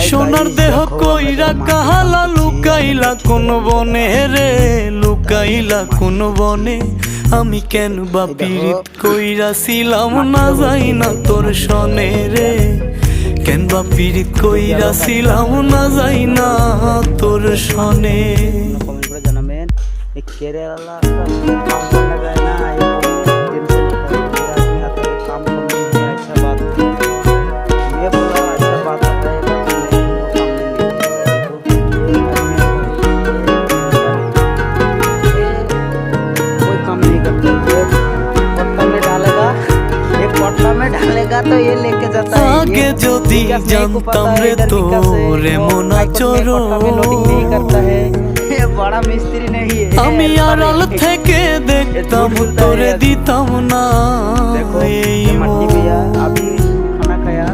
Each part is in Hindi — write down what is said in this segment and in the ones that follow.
সোনার দেহ কইরা কাহালা লুকাইলা কোন বনে রে, লুকাইলা কোন বনে। আমি কেন বা পীড়িত কইরা ছিলাম না যাই না তোর সনে রে, কেন বা পীড়িত কইরা ছিলাম না যাই না তোর সনে। कमेंट করে জানাবেন এই কেরালা का काम करने का है ना, ये टेंशन होता है आदमी आता है काम करने में, ऐसा बात ये बोला ऐसा बात होता है काम कोई काम नहीं करता, पट्टा में डालेगा, एक पट्टा में डालेगा तो ये लेके जाता है। आगे যদি জানতাম রে তোরে মনা চোরো, नहीं करता है ये बड़ा मिस्त्री नहीं है। আমি আড়াল থেকে দেখতাম তোরে দিতাম না এই मट्टी भैया अभी खाना खाया,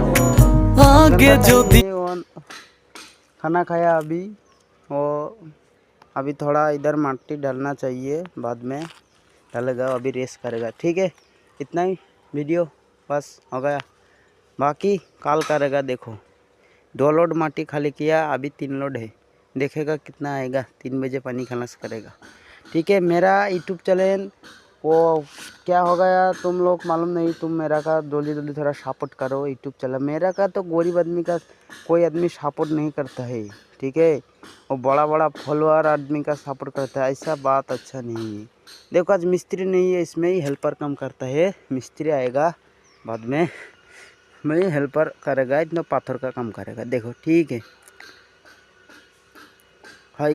আগে যদি खाना खाया अभी वो अभी थोड़ा इधर मट्टी डालना चाहिए, बाद में डालेगा, अभी रेस करेगा। ठीक है, इतना ही वीडियो बस हो गया, बाकी कॉल करेगा। देखो 2 लोड माटी खाली किया, अभी 3 लोड है, देखेगा कितना आएगा, 3 बजे पानी खलास करेगा। ठीक है, मेरा यूट्यूब चैनल वो क्या हो गया तुम लोग मालूम नहीं, तुम मेरा का जल्दी जल्दी थोड़ा सपोर्ट करो यूट्यूब चैनल मेरा का। तो गरीब आदमी का कोई आदमी सपोर्ट नहीं करता है, ठीक है, वो बड़ा बड़ा फॉलोअर आदमी का सपोर्ट करता है, ऐसा बात अच्छा नहीं है। देखो आज मिस्त्री नहीं है, इसमें ही हेल्पर काम करता है, मिस्त्री आएगा बाद में, मैं हेल्पर करेगा, इतना पत्थर का काम करेगा। देखो ठीक है।